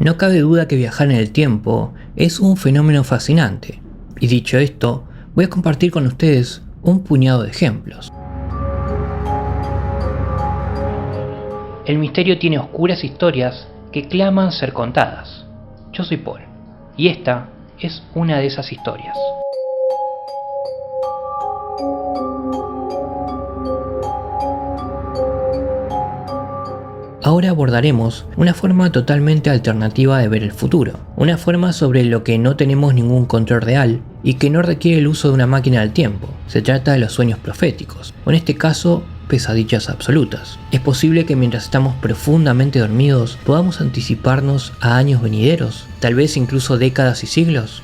No cabe duda que viajar en el tiempo es un fenómeno fascinante, y dicho esto, voy a compartir con ustedes un puñado de ejemplos. El misterio tiene oscuras historias que claman ser contadas. Yo soy Paul, y esta es una de esas historias. Ahora abordaremos una forma totalmente alternativa de ver el futuro, una forma sobre lo que no tenemos ningún control real y que no requiere el uso de una máquina del tiempo. Se trata de los sueños proféticos, o en este caso, pesadillas absolutas. Es posible que mientras estamos profundamente dormidos podamos anticiparnos a años venideros, tal vez incluso décadas y siglos.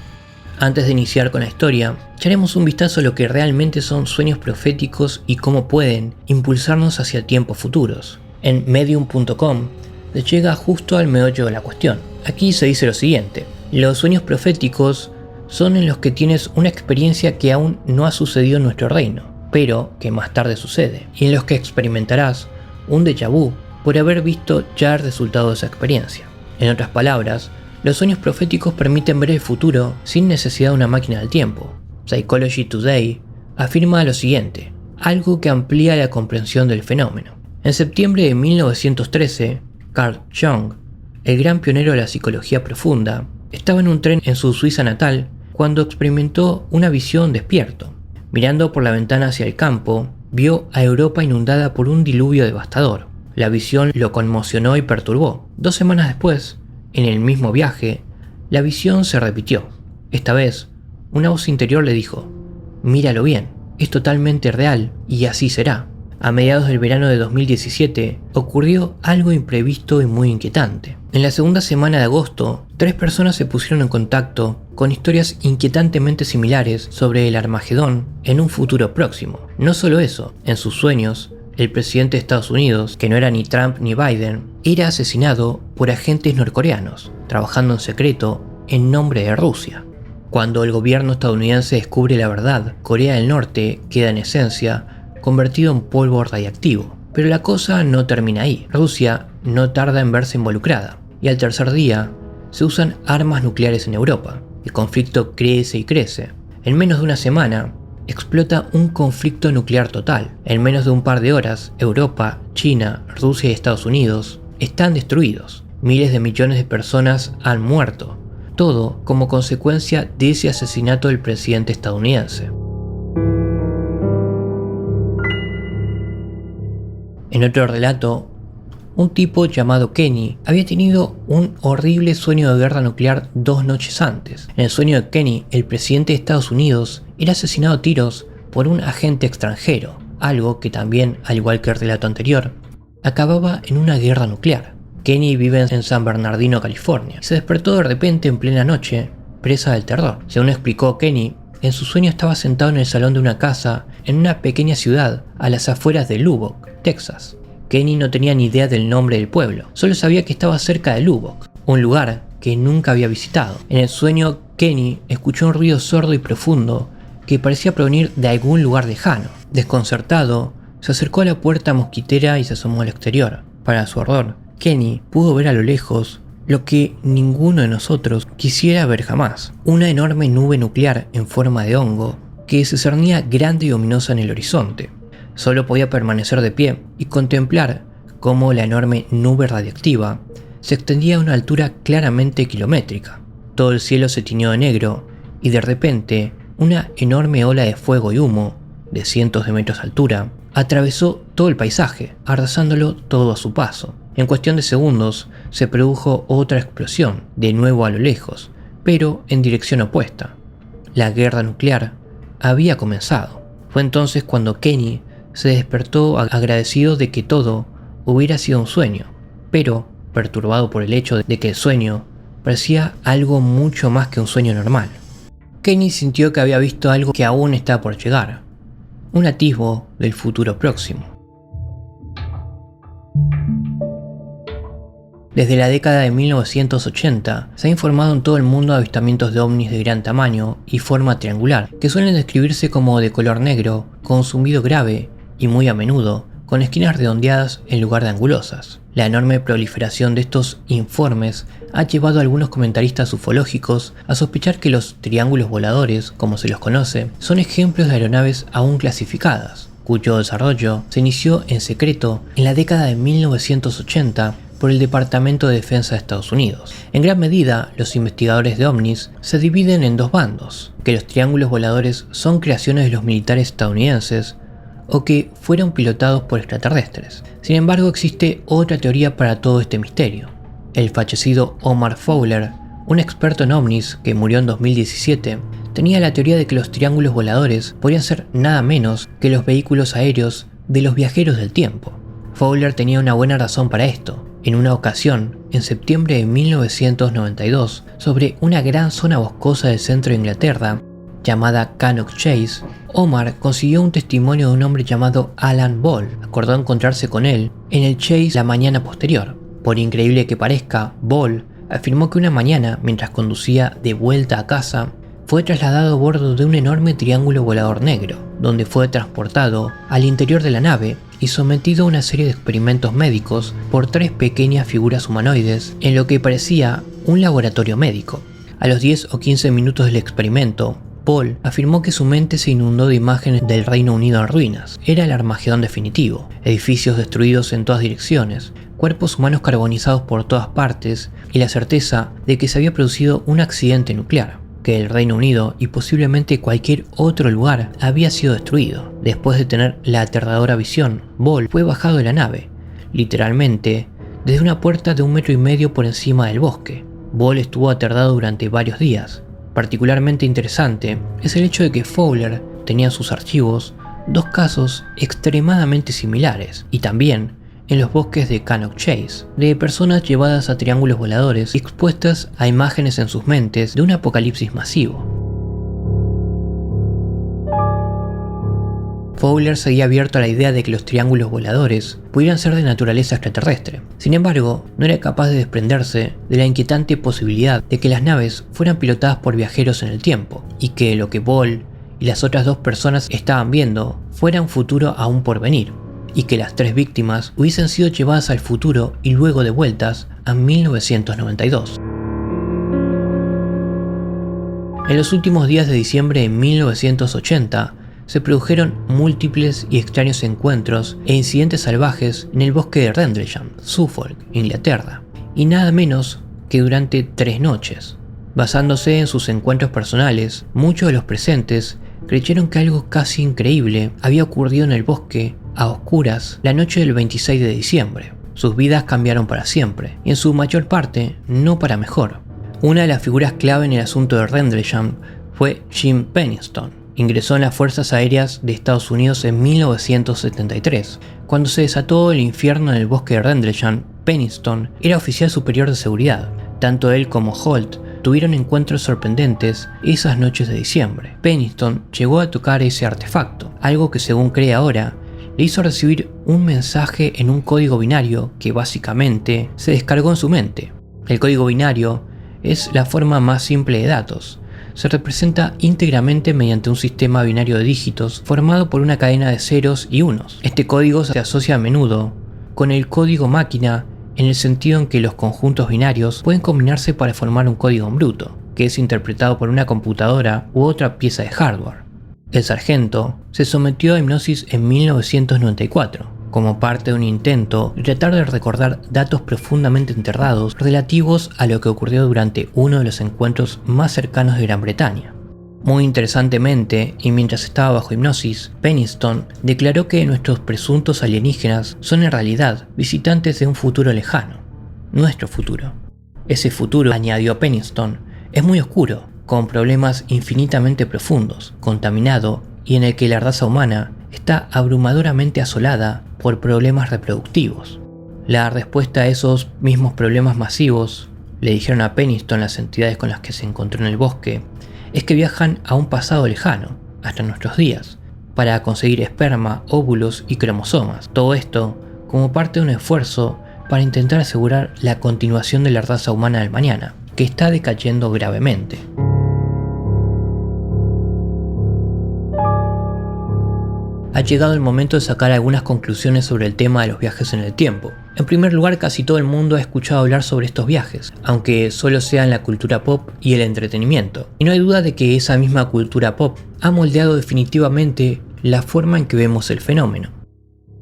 Antes de iniciar con la historia, echaremos un vistazo a lo que realmente son sueños proféticos y cómo pueden impulsarnos hacia tiempos futuros. En medium.com se llega justo al meollo de la cuestión. Aquí se dice lo siguiente: los sueños proféticos son en los que tienes una experiencia que aún no ha sucedido en nuestro reino, pero que más tarde sucede, y en los que experimentarás un déjà vu por haber visto ya el resultado de esa experiencia. En otras palabras, los sueños proféticos permiten ver el futuro sin necesidad de una máquina del tiempo. Psychology Today afirma lo siguiente, algo que amplía la comprensión del fenómeno. En septiembre de 1913, Carl Jung, el gran pionero de la psicología profunda, estaba en un tren en su Suiza natal cuando experimentó una visión despierto. Mirando por la ventana hacia el campo, vio a Europa inundada por un diluvio devastador. La visión lo conmocionó y perturbó. 2 semanas después, en el mismo viaje, la visión se repitió. Esta vez, una voz interior le dijo: «Míralo bien, es totalmente real y así será». A mediados del verano de 2017 ocurrió algo imprevisto y muy inquietante. En la segunda semana de agosto, 3 personas se pusieron en contacto con historias inquietantemente similares sobre el Armagedón en un futuro próximo. No solo eso, en sus sueños, el presidente de Estados Unidos, que no era ni Trump ni Biden, era asesinado por agentes norcoreanos, trabajando en secreto en nombre de Rusia. Cuando el gobierno estadounidense descubre la verdad, Corea del Norte queda en esencia convertido en polvo radiactivo. Pero la cosa no termina ahí. Rusia no tarda en verse involucrada, y al tercer día se usan armas nucleares en Europa. El conflicto crece y crece. En menos de una semana explota un conflicto nuclear total. En menos de un par de horas, Europa, China, Rusia y Estados Unidos están destruidos. Miles de millones de personas han muerto. Todo como consecuencia de ese asesinato del presidente estadounidense. En otro relato, un tipo llamado Kenny había tenido un horrible sueño de guerra nuclear 2 noches antes. En el sueño de Kenny, el presidente de Estados Unidos era asesinado a tiros por un agente extranjero, algo que también, al igual que el relato anterior, acababa en una guerra nuclear. Kenny vive en San Bernardino, California, y se despertó de repente en plena noche, presa del terror. Según explicó Kenny, en su sueño estaba sentado en el salón de una casa en una pequeña ciudad a las afueras de Lubbock, Texas. Kenny no tenía ni idea del nombre del pueblo, solo sabía que estaba cerca de Lubbock, un lugar que nunca había visitado. En el sueño, Kenny escuchó un ruido sordo y profundo que parecía provenir de algún lugar lejano. Desconcertado, se acercó a la puerta mosquitera y se asomó al exterior. Para su horror, Kenny pudo ver a lo lejos lo que ninguno de nosotros quisiera ver jamás: una enorme nube nuclear en forma de hongo que se cernía grande y ominosa en el horizonte. Solo podía permanecer de pie y contemplar cómo la enorme nube radiactiva se extendía a una altura claramente kilométrica. Todo el cielo se tiñó de negro y de repente una enorme ola de fuego y humo, de cientos de metros de altura, atravesó todo el paisaje, arrasándolo todo a su paso. En cuestión de segundos se produjo otra explosión, de nuevo a lo lejos, pero en dirección opuesta. La guerra nuclear había comenzado. Fue entonces cuando Kenny se despertó agradecido de que todo hubiera sido un sueño, pero perturbado por el hecho de que el sueño parecía algo mucho más que un sueño normal. Kenny sintió que había visto algo que aún estaba por llegar, un atisbo del futuro próximo. Desde la década de 1980 se ha informado en todo el mundo de avistamientos de ovnis de gran tamaño y forma triangular, que suelen describirse como de color negro, con zumbido grave y muy a menudo con esquinas redondeadas en lugar de angulosas. La enorme proliferación de estos informes ha llevado a algunos comentaristas ufológicos a sospechar que los triángulos voladores, como se los conoce, son ejemplos de aeronaves aún clasificadas, cuyo desarrollo se inició en secreto en la década de 1980 por el Departamento de Defensa de Estados Unidos. En gran medida, los investigadores de ovnis se dividen en dos bandos, que los triángulos voladores son creaciones de los militares estadounidenses o que fueron pilotados por extraterrestres. Sin embargo, existe otra teoría para todo este misterio. El fallecido Omar Fowler, un experto en ovnis que murió en 2017, tenía la teoría de que los triángulos voladores podrían ser nada menos que los vehículos aéreos de los viajeros del tiempo. Fowler tenía una buena razón para esto. En una ocasión, en septiembre de 1992, sobre una gran zona boscosa del centro de Inglaterra, llamada Cannock Chase, Omar consiguió un testimonio de un hombre llamado Alan Ball. Acordó encontrarse con él en el Chase la mañana posterior. Por increíble que parezca, Ball afirmó que una mañana, mientras conducía de vuelta a casa, fue trasladado a bordo de un enorme triángulo volador negro, donde fue transportado al interior de la nave y sometido a una serie de experimentos médicos por tres pequeñas figuras humanoides en lo que parecía un laboratorio médico. A los 10 o 15 minutos del experimento, Paul afirmó que su mente se inundó de imágenes del Reino Unido en ruinas. Era el Armagedón definitivo, edificios destruidos en todas direcciones, cuerpos humanos carbonizados por todas partes y la certeza de que se había producido un accidente nuclear, que el Reino Unido y posiblemente cualquier otro lugar había sido destruido. Después de tener la aterradora visión, Ball fue bajado de la nave, literalmente, desde una puerta de 1,5 metros por encima del bosque. Ball estuvo aterrado durante varios días. Particularmente interesante es el hecho de que Fowler tenía en sus archivos dos casos extremadamente similares, y también en los bosques de Cannock Chase, de personas llevadas a triángulos voladores y expuestas a imágenes en sus mentes de un apocalipsis masivo. Fowler seguía abierto a la idea de que los triángulos voladores pudieran ser de naturaleza extraterrestre. Sin embargo, no era capaz de desprenderse de la inquietante posibilidad de que las naves fueran pilotadas por viajeros en el tiempo, y que lo que Ball y las otras dos personas estaban viendo fuera un futuro aún por venir, y que las tres víctimas hubiesen sido llevadas al futuro y luego devueltas a 1992. En los últimos días de diciembre de 1980, se produjeron múltiples y extraños encuentros e incidentes salvajes en el bosque de Rendlesham, Suffolk, Inglaterra, y nada menos que durante 3 noches. Basándose en sus encuentros personales, muchos de los presentes creyeron que algo casi increíble había ocurrido en el bosque a oscuras la noche del 26 de diciembre. Sus vidas cambiaron para siempre, y en su mayor parte no para mejor. Una de las figuras clave en el asunto de Rendlesham fue Jim Penniston. Ingresó en las Fuerzas Aéreas de Estados Unidos en 1973. Cuando se desató el infierno en el bosque de Rendlesham, Penniston era oficial superior de seguridad. Tanto él como Holt tuvieron encuentros sorprendentes esas noches de diciembre. Penniston llegó a tocar ese artefacto, algo que según cree ahora, le hizo recibir un mensaje en un código binario que básicamente se descargó en su mente. El código binario es la forma más simple de datos. Se representa íntegramente mediante un sistema binario de dígitos formado por una cadena de ceros y unos. Este código se asocia a menudo con el código máquina en el sentido en que los conjuntos binarios pueden combinarse para formar un código en bruto, que es interpretado por una computadora u otra pieza de hardware. El sargento se sometió a hipnosis en 1994, como parte de un intento de tratar de recordar datos profundamente enterrados relativos a lo que ocurrió durante uno de los encuentros más cercanos de Gran Bretaña. Muy interesantemente, y mientras estaba bajo hipnosis, Penniston declaró que nuestros presuntos alienígenas son en realidad visitantes de un futuro lejano, nuestro futuro. Ese futuro, añadió Penniston, es muy oscuro, con problemas infinitamente profundos, contaminado y en el que la raza humana está abrumadoramente asolada por problemas reproductivos. La respuesta a esos mismos problemas masivos, le dijeron a Penniston las entidades con las que se encontró en el bosque, es que viajan a un pasado lejano, hasta nuestros días, para conseguir esperma, óvulos y cromosomas. Todo esto como parte de un esfuerzo para intentar asegurar la continuación de la raza humana del mañana, que está decayendo gravemente. ha llegado el momento de sacar algunas conclusiones sobre el tema de los viajes en el tiempo. En primer lugar, casi todo el mundo ha escuchado hablar sobre estos viajes, aunque solo sea en la cultura pop y el entretenimiento. Y no hay duda de que esa misma cultura pop ha moldeado definitivamente la forma en que vemos el fenómeno.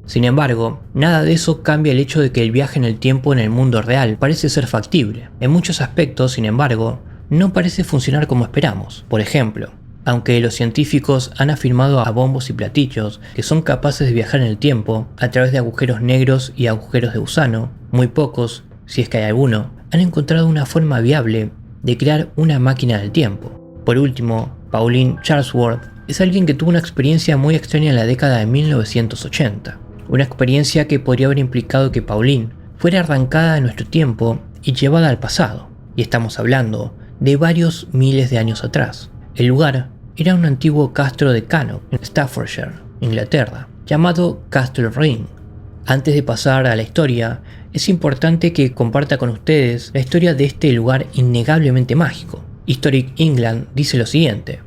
Sin embargo, nada de eso cambia el hecho de que el viaje en el tiempo en el mundo real parece ser factible. En muchos aspectos, sin embargo, no parece funcionar como esperamos. Por ejemplo, aunque los científicos han afirmado a bombos y platillos que son capaces de viajar en el tiempo a través de agujeros negros y agujeros de gusano, muy pocos, si es que hay alguno, han encontrado una forma viable de crear una máquina del tiempo. Por último, Pauline Charlesworth es alguien que tuvo una experiencia muy extraña en la década de 1980. Una experiencia que podría haber implicado que Pauline fuera arrancada de nuestro tiempo y llevada al pasado. Y estamos hablando de varios miles de años atrás. El lugar era un antiguo castro de Cannock, en Staffordshire, Inglaterra, llamado Castle Ring. Antes de pasar a la historia, es importante que comparta con ustedes la historia de este lugar innegablemente mágico. Historic England dice lo siguiente.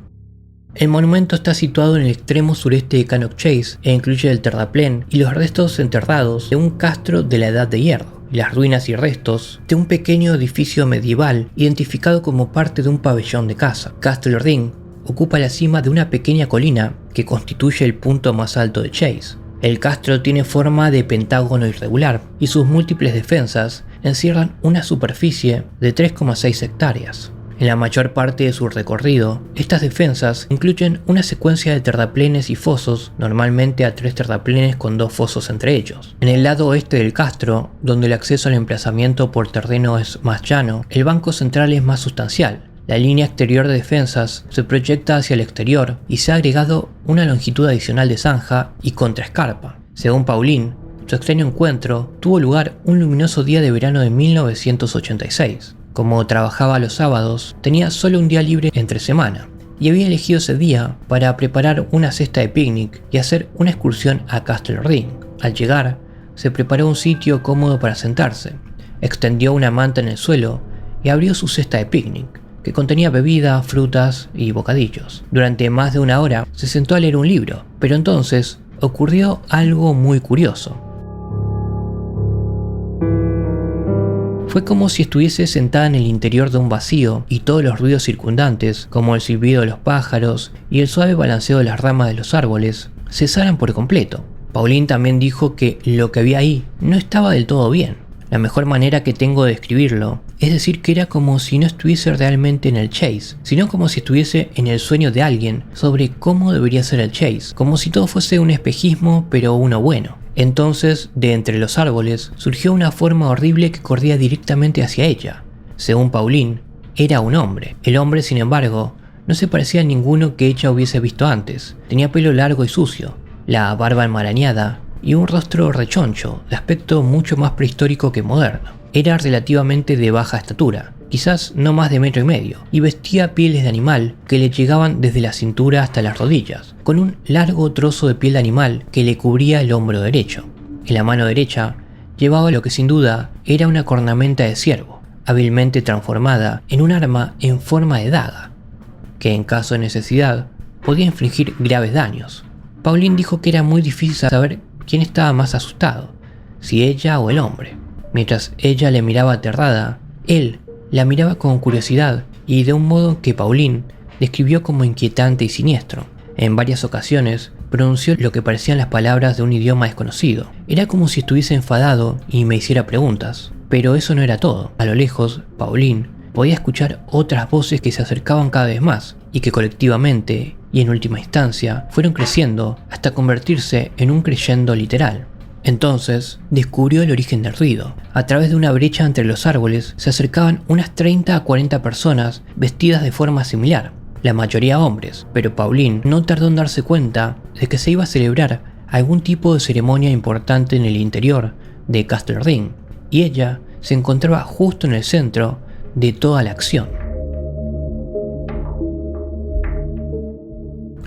El monumento está situado en el extremo sureste de Cannock Chase e incluye el terraplén y los restos enterrados de un castro de la Edad de Hierro, y las ruinas y restos de un pequeño edificio medieval identificado como parte de un pabellón de caza. Castle Ring ocupa la cima de una pequeña colina que constituye el punto más alto de Chase. El castro tiene forma de pentágono irregular y sus múltiples defensas encierran una superficie de 3,6 hectáreas. En la mayor parte de su recorrido, estas defensas incluyen una secuencia de terraplenes y fosos, normalmente a 3 terraplenes con 2 fosos entre ellos. En el lado oeste del castro, donde el acceso al emplazamiento por terreno es más llano, el banco central es más sustancial. La línea exterior de defensas se proyecta hacia el exterior y se ha agregado una longitud adicional de zanja y contraescarpa. Según Pauline, su extraño encuentro tuvo lugar un luminoso día de verano de 1986. Como trabajaba los sábados, tenía solo un día libre entre semana y había elegido ese día para preparar una cesta de picnic y hacer una excursión a Castle Ring. Al llegar, se preparó un sitio cómodo para sentarse, extendió una manta en el suelo y abrió su cesta de picnic, que contenía bebida, frutas y bocadillos. Durante más de una hora se sentó a leer un libro, pero entonces ocurrió algo muy curioso. Fue como si estuviese sentada en el interior de un vacío y todos los ruidos circundantes, como el silbido de los pájaros y el suave balanceo de las ramas de los árboles, cesaran por completo. Pauline también dijo que lo que había ahí no estaba del todo bien. La mejor manera que tengo de describirlo es decir que era como si no estuviese realmente en el Chase, sino como si estuviese en el sueño de alguien sobre cómo debería ser el Chase, como si todo fuese un espejismo pero uno bueno. Entonces, de entre los árboles, surgió una forma horrible que corría directamente hacia ella. Según Pauline, era un hombre. El hombre, sin embargo, no se parecía a ninguno que ella hubiese visto antes. Tenía pelo largo y sucio, la barba enmarañada y un rostro rechoncho, de aspecto mucho más prehistórico que moderno. Era relativamente de baja estatura, quizás no más de 1,5 metros, y vestía pieles de animal que le llegaban desde la cintura hasta las rodillas, con un largo trozo de piel de animal que le cubría el hombro derecho. En la mano derecha llevaba lo que sin duda era una cornamenta de ciervo, hábilmente transformada en un arma en forma de daga, que en caso de necesidad podía infligir graves daños. Pauline dijo que era muy difícil saber quién estaba más asustado, si ella o el hombre. Mientras ella le miraba aterrada, él la miraba con curiosidad y de un modo que Pauline describió como inquietante y siniestro. En varias ocasiones pronunció lo que parecían las palabras de un idioma desconocido. Era como si estuviese enfadado y me hiciera preguntas. Pero eso no era todo. A lo lejos, Pauline podía escuchar otras voces que se acercaban cada vez más y que colectivamente y en última instancia fueron creciendo hasta convertirse en un crescendo literal. Entonces descubrió el origen del ruido. A través de una brecha entre los árboles se acercaban unas 30 a 40 personas vestidas de forma similar, la mayoría hombres, pero Pauline no tardó en darse cuenta de que se iba a celebrar algún tipo de ceremonia importante en el interior de Castle Ring, y ella se encontraba justo en el centro de toda la acción.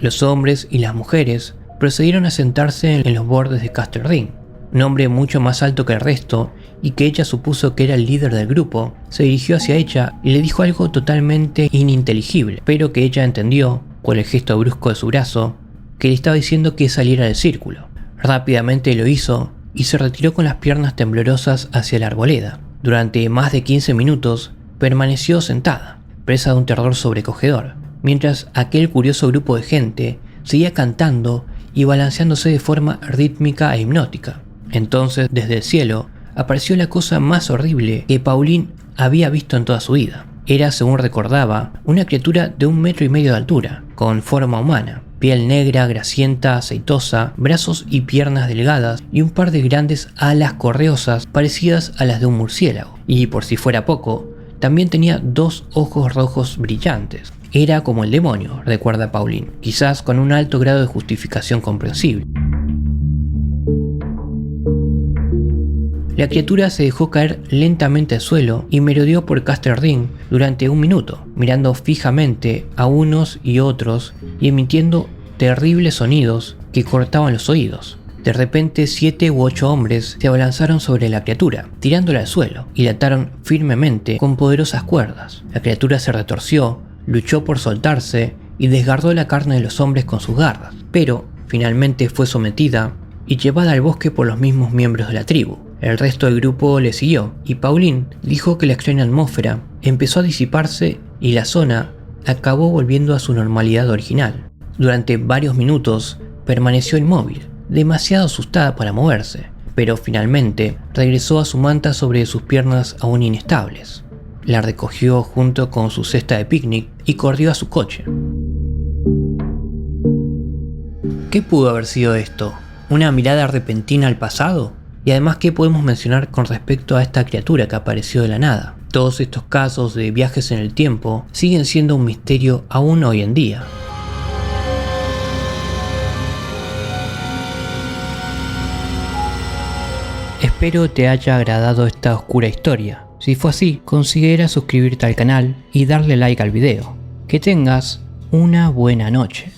Los hombres y las mujeres procedieron a sentarse en los bordes de Castle Ring. Un hombre mucho más alto que el resto y que ella supuso que era el líder del grupo, se dirigió hacia ella y le dijo algo totalmente ininteligible, pero que ella entendió, por el gesto brusco de su brazo, que le estaba diciendo que saliera del círculo. Rápidamente lo hizo y se retiró con las piernas temblorosas hacia la arboleda. Durante más de 15 minutos permaneció sentada, presa de un terror sobrecogedor, mientras aquel curioso grupo de gente seguía cantando y balanceándose de forma rítmica e hipnótica. Entonces, desde el cielo, apareció la cosa más horrible que Pauline había visto en toda su vida. Era, según recordaba, una criatura de 1,5 metros de altura, con forma humana, piel negra, grasienta, aceitosa, brazos y piernas delgadas y un par de grandes alas correosas parecidas a las de un murciélago. Y por si fuera poco, también tenía 2 ojos rojos brillantes. Era como el demonio, recuerda Pauline, quizás con un alto grado de justificación comprensible. La criatura se dejó caer lentamente al suelo y merodeó por Castle Ring durante 1 minuto, mirando fijamente a unos y otros y emitiendo terribles sonidos que cortaban los oídos. De repente 7 u 8 hombres se abalanzaron sobre la criatura, tirándola al suelo, y la ataron firmemente con poderosas cuerdas. La criatura se retorció, luchó por soltarse y desgarró la carne de los hombres con sus garras, pero finalmente fue sometida y llevada al bosque por los mismos miembros de la tribu. El resto del grupo le siguió, y Pauline dijo que la extraña atmósfera empezó a disiparse y la zona acabó volviendo a su normalidad original. Durante varios minutos permaneció inmóvil, demasiado asustada para moverse, pero finalmente regresó a su manta sobre sus piernas aún inestables. La recogió junto con su cesta de picnic y corrió a su coche. ¿Qué pudo haber sido esto? ¿Una mirada repentina al pasado? Y además, ¿qué podemos mencionar con respecto a esta criatura que apareció de la nada? Todos estos casos de viajes en el tiempo siguen siendo un misterio aún hoy en día. Espero te haya agradado esta oscura historia. Si fue así, considera suscribirte al canal y darle like al video. Que tengas una buena noche.